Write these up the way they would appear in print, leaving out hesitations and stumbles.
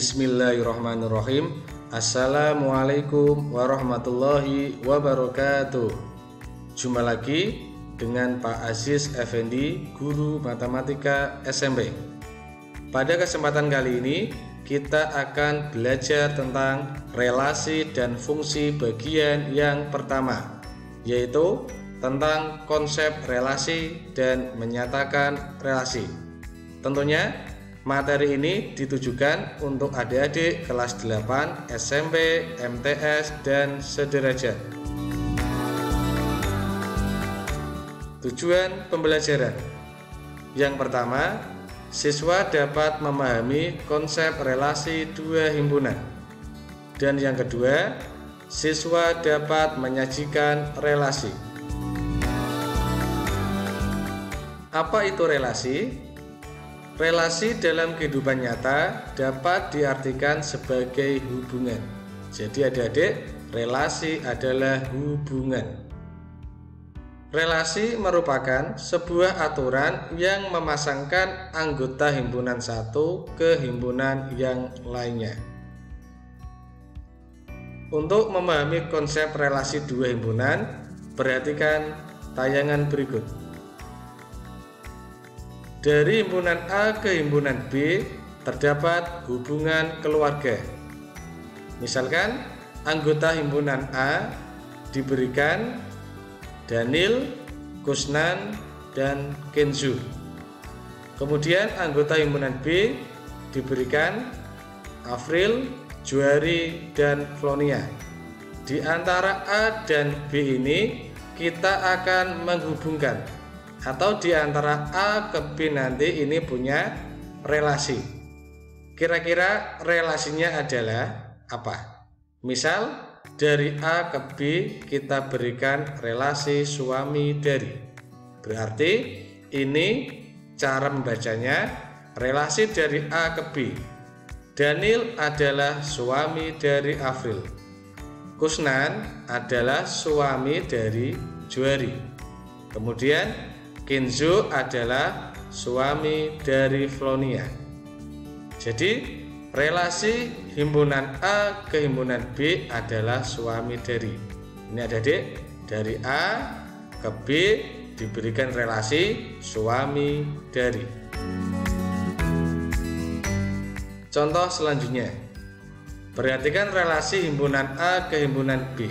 Bismillahirrahmanirrahim. Assalamualaikum warahmatullahi wabarakatuh. Jumpa lagi dengan Pak Aziz Effendi, guru matematika SMP. Pada kesempatan kali ini kita akan belajar tentang relasi dan fungsi bagian yang pertama, yaitu tentang konsep relasi dan menyatakan relasi. Tentunya materi ini ditujukan untuk adik-adik kelas 8 SMP, MTS, dan sederajat. Tujuan pembelajaran. Yang pertama, siswa dapat memahami konsep relasi dua himpunan. Dan yang kedua, siswa dapat menyajikan relasi. Apa itu relasi? Relasi dalam kehidupan nyata dapat diartikan sebagai hubungan. Jadi adik-adik, relasi adalah hubungan. Relasi merupakan sebuah aturan yang memasangkan anggota himpunan satu ke himpunan yang lainnya. Untuk memahami konsep relasi dua himpunan, perhatikan tayangan berikut. Dari himpunan A ke himpunan B terdapat hubungan keluarga. Misalkan anggota himpunan A diberikan Daniel, Kusnan, dan Kenzo. Kemudian anggota himpunan B diberikan Afril, Juari, dan Flonia. Di antara A dan B ini kita akan menghubungkan, atau di antara A ke B nanti ini punya relasi. Kira-kira relasinya adalah apa? Misal dari A ke B kita berikan relasi suami dari. Berarti ini cara membacanya, relasi dari A ke B. Daniel adalah suami dari Afril. Kusnan adalah suami dari Juari. Kemudian Kenzo adalah suami dari Flonia. Jadi relasi himpunan A ke himpunan B adalah suami dari. Ini adik-adik, dari A ke B diberikan relasi suami dari. Contoh selanjutnya, perhatikan relasi himpunan A ke himpunan B.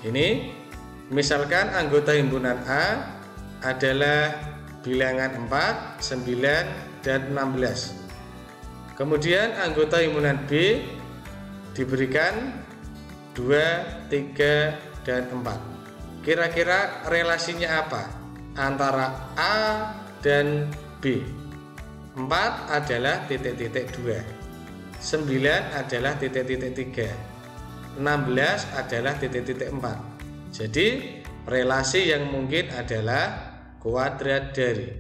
Ini misalkan anggota himpunan A adalah bilangan 4, 9, dan 16. Kemudian anggota himpunan B diberikan 2, 3, dan 4. Kira-kira relasinya apa antara A dan B? 4 adalah titik-titik 2, 9 adalah titik-titik 3, 16 adalah titik-titik 4. Jadi relasi yang mungkin adalah kuadrat dari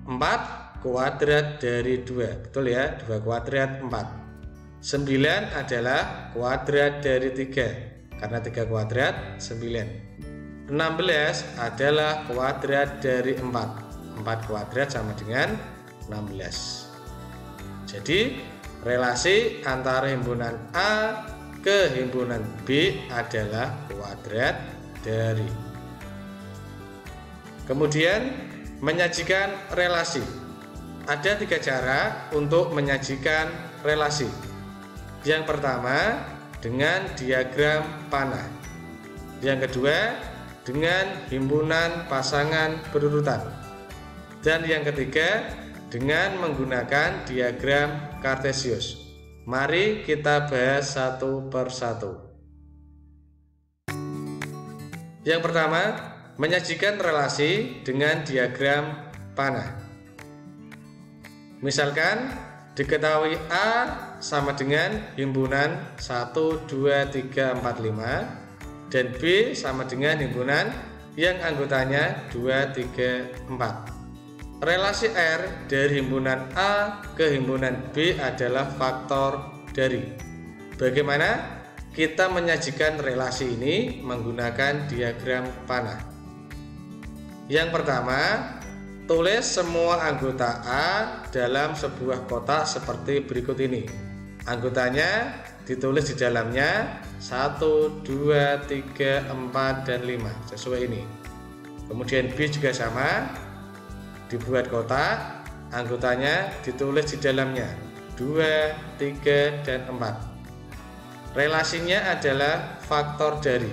4 kuadrat dari 2, betul ya, 2 kuadrat 4. 9 adalah kuadrat dari 3, karena 3 kuadrat 9. 16 adalah kuadrat dari 4, 4 kuadrat sama dengan 16. Jadi relasi antara himpunan A ke himpunan B adalah kuadrat dari. Kemudian menyajikan relasi. Ada 3 cara untuk menyajikan relasi. Yang pertama dengan diagram panah. Yang kedua dengan himpunan pasangan berurutan. Dan yang ketiga dengan menggunakan diagram Kartesius. Mari kita bahas satu persatu. Yang pertama, menyajikan relasi dengan diagram panah. Misalkan diketahui A sama dengan himpunan 1, 2, 3, 4, 5 dan B sama dengan himpunan yang anggotanya 2, 3, 4. Relasi R dari himpunan A ke himpunan B adalah faktor dari. Bagaimana kita menyajikan relasi ini menggunakan diagram panah? Yang pertama, tulis semua anggota A dalam sebuah kotak seperti berikut ini. Anggotanya ditulis di dalamnya 1, 2, 3, 4, dan 5 sesuai ini. Kemudian B juga sama, dibuat kotak, anggotanya ditulis di dalamnya 2, 3, dan 4. Relasinya adalah faktor dari.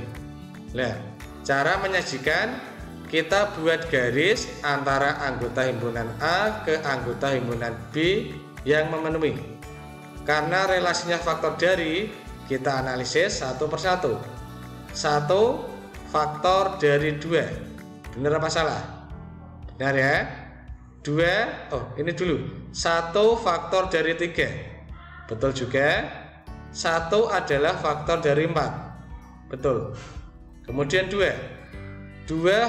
Nah, cara menyajikan, kita buat garis antara anggota himpunan A ke anggota himpunan B yang memenuhi. Karena relasinya faktor dari, kita analisis satu persatu. 1 faktor dari 2. Benar apa salah? Benar ya? 2, ini dulu. 1 faktor dari 3. Betul juga. 1 adalah faktor dari 4. Betul. Kemudian 2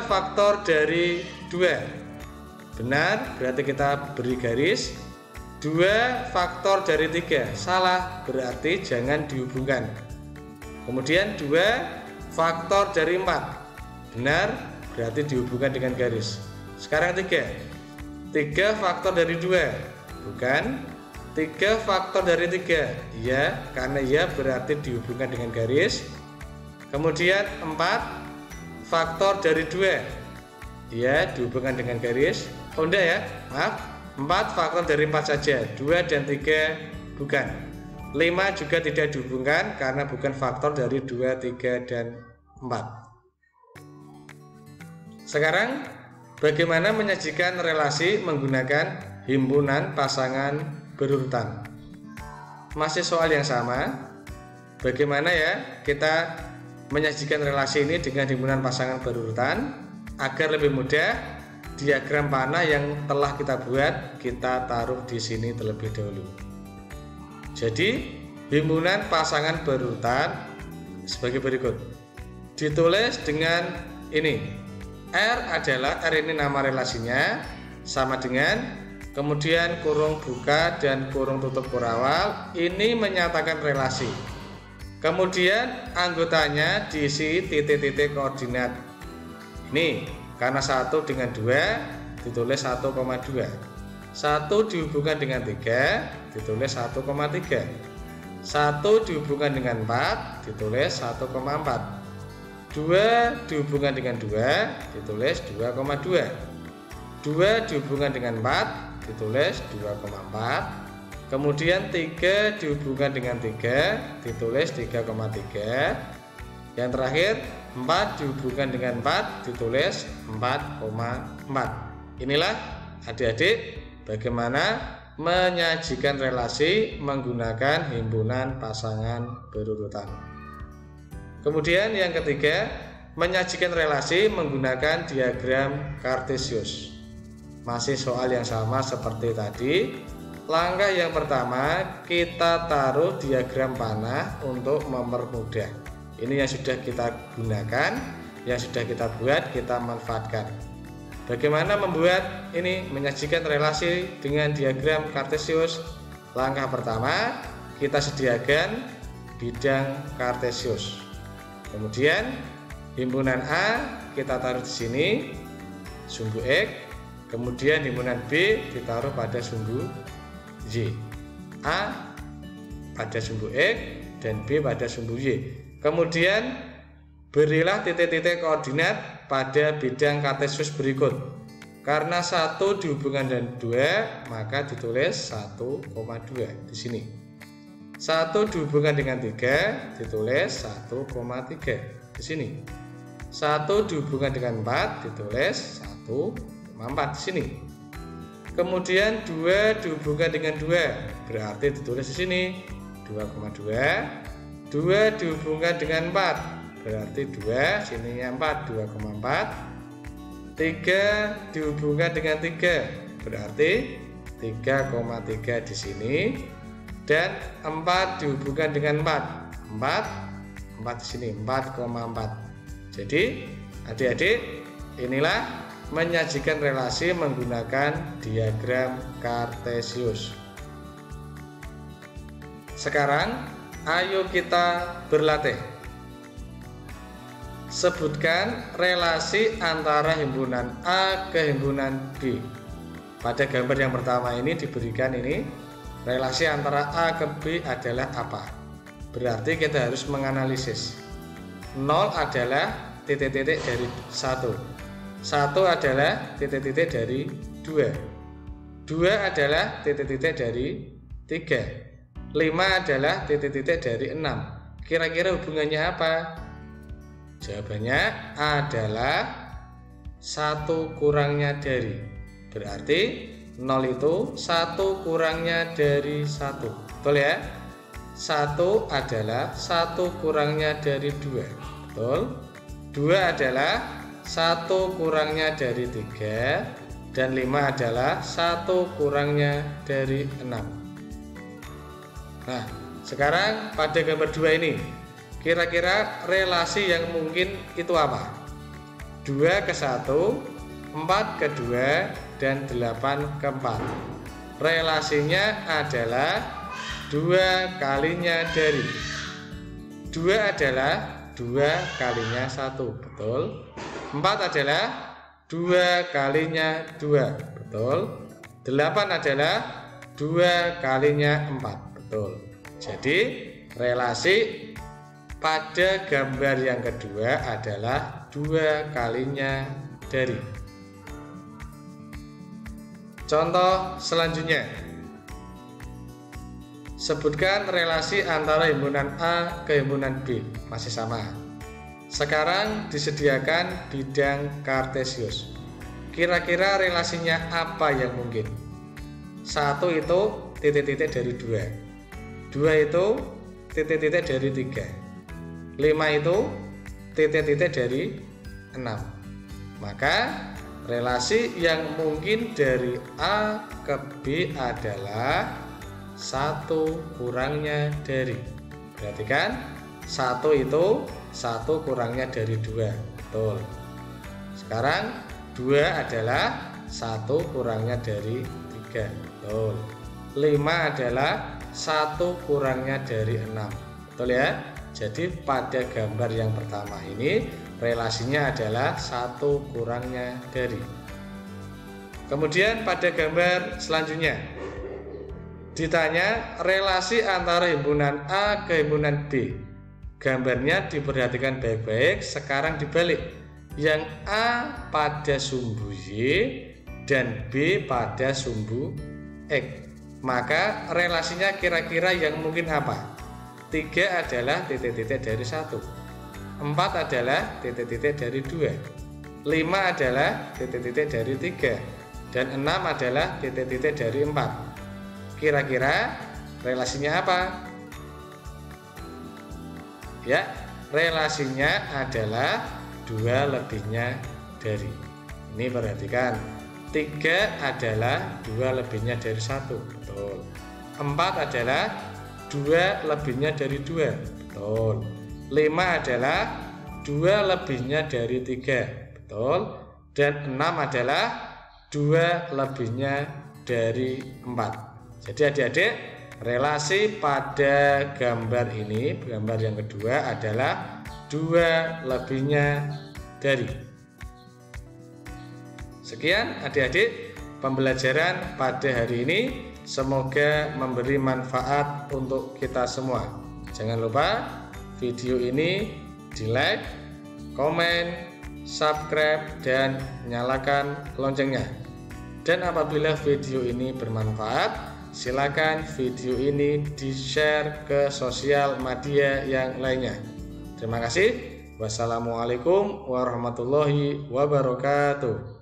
faktor dari 2. Benar, berarti kita beri garis. 2 faktor dari 3. Salah, berarti jangan dihubungkan. Kemudian 2 faktor dari 4. Benar, berarti dihubungkan dengan garis. Sekarang 3 faktor dari 2. Bukan. 3 faktor dari 3. Iya, karena iya berarti dihubungkan dengan garis. Kemudian 4 faktor dari 2. Iya, dihubungkan dengan garis. Oh enggak ya, maaf, 4 faktor dari 4 saja. 2 dan 3 bukan. 5 juga tidak dihubungkan karena bukan faktor dari 2, 3, dan 4. Sekarang bagaimana menyajikan relasi menggunakan himpunan pasangan berurutan? Masih soal yang sama. Bagaimana ya kita menyajikan relasi ini dengan himpunan pasangan berurutan? Agar lebih mudah, diagram panah yang telah kita buat kita taruh di sini terlebih dahulu. Jadi himpunan pasangan berurutan sebagai berikut. Ditulis dengan ini. R adalah, R ini nama relasinya, sama dengan, kemudian kurung buka dan kurung tutup kurawal, ini menyatakan relasi. Kemudian anggotanya diisi titik-titik koordinat. Ini karena 1 dengan 2 ditulis 1,2. 1 dihubungkan dengan 3 ditulis 1,3. 1 dihubungkan dengan 4 ditulis 1,4. 2 dihubungkan dengan 2 ditulis 2,2. 2 dihubungkan dengan 4 ditulis 2,4. Kemudian 3 dihubungkan dengan 3 ditulis 3,3. Yang terakhir 4 dihubungkan dengan 4 ditulis 4,4. Inilah adik-adik bagaimana menyajikan relasi menggunakan himpunan pasangan berurutan. Kemudian yang ketiga, menyajikan relasi menggunakan diagram Kartesius. Masih soal yang sama seperti tadi. Langkah yang pertama, kita taruh diagram panah untuk mempermudah. Ini yang sudah kita gunakan, yang sudah kita buat, kita manfaatkan. Bagaimana membuat ini, menyajikan relasi dengan diagram Kartesius? Langkah pertama, kita sediakan bidang Kartesius. Kemudian himpunan A kita taruh di sini, sumbu X. Kemudian himpunan B ditaruh pada sumbu Y. A pada sumbu X dan B pada sumbu Y. Kemudian berilah titik-titik koordinat pada bidang Kartesius berikut. Karena 1 dihubungkan dengan 2, maka ditulis 1,2 di sini. 1 dihubungkan dengan 3 ditulis 1,3 di sini. 1 dihubungkan dengan 4 ditulis 1,4 di sini. Kemudian 2 dihubungkan dengan 2 berarti ditulis di sini 2,2. 2 dihubungkan dengan 4 berarti 2, sininya 4, 2,4. 3 dihubungkan dengan 3 berarti 3,3 di sini. Dan 4 dihubungkan dengan 4 4 di sini 4,4. Jadi adik-adik, inilah menyajikan relasi menggunakan diagram Kartesius. Sekarang ayo kita berlatih. Sebutkan relasi antara himpunan A ke himpunan B. Pada gambar yang pertama ini diberikan ini relasi antara A ke B adalah apa? Berarti kita harus menganalisis. 0 adalah titik-titik dari 1. 1 adalah titik-titik dari 2. 2 adalah titik-titik dari 3. 5 adalah titik-titik dari 6. Kira-kira hubungannya apa? Jawabannya adalah 1 kurangnya dari. Berarti 0 itu 1 kurangnya dari 1. Betul ya? 1 adalah 1 kurangnya dari 2. Betul? 2 adalah 1 kurangnya dari 3. Dan 5 adalah 1 kurangnya dari 6. Nah, sekarang pada gambar 2 ini, kira-kira relasi yang mungkin itu apa? 2 ke 1, 4 ke 2, dan 8 ke 4. Relasinya adalah 2 kalinya dari. 2 adalah 2 kalinya 1, betul? 4 adalah 2 kalinya 2, betul? 8 adalah 2 kalinya 4, betul? Jadi relasi pada gambar yang kedua adalah 2 kalinya dari. Contoh selanjutnya, sebutkan relasi antara himpunan A ke himpunan B. Masih sama. Sekarang disediakan bidang kartesius. Kira-kira relasinya apa yang mungkin? 1 itu titik-titik dari 2. 2 itu titik-titik dari 3. 5 itu titik-titik dari 6. Maka relasi yang mungkin dari A ke B adalah 1 kurangnya dari. Berarti kan 1 itu 1 kurangnya dari 2. Betul. Sekarang 2 adalah 1 kurangnya dari 3. Betul. 5 adalah 1 kurangnya dari 6. Betul ya? Jadi pada gambar yang pertama ini relasinya adalah 1 kurangnya dari. Kemudian pada gambar selanjutnya ditanya relasi antara himpunan A ke himpunan B. Gambarnya diperhatikan baik-baik. Sekarang dibalik, yang A pada sumbu Y dan B pada sumbu X. Maka relasinya kira-kira yang mungkin apa? 3 adalah titik-titik dari 1. 4 adalah titik-titik dari 2. 5 adalah titik-titik dari 3. Dan 6 adalah titik-titik dari 4. Kira-kira relasinya apa? Ya, relasinya adalah 2 lebihnya dari. Ini perhatikan, 3 adalah 2 lebihnya dari 1. Betul. 4 adalah 2 lebihnya dari 2. Betul. 5 adalah 2 lebihnya dari 3. Betul. Dan 6 adalah 2 lebihnya dari 4. Jadi adik-adik, relasi pada gambar ini, gambar yang kedua adalah 2 lebihnya dari. Sekian adik-adik pembelajaran pada hari ini. Semoga memberi manfaat untuk kita semua. Jangan lupa video ini di-like, komen, subscribe, dan nyalakan loncengnya. Dan apabila video ini bermanfaat, silakan video ini di-share ke sosial media yang lainnya. Terima kasih. Wassalamualaikum warahmatullahi wabarakatuh.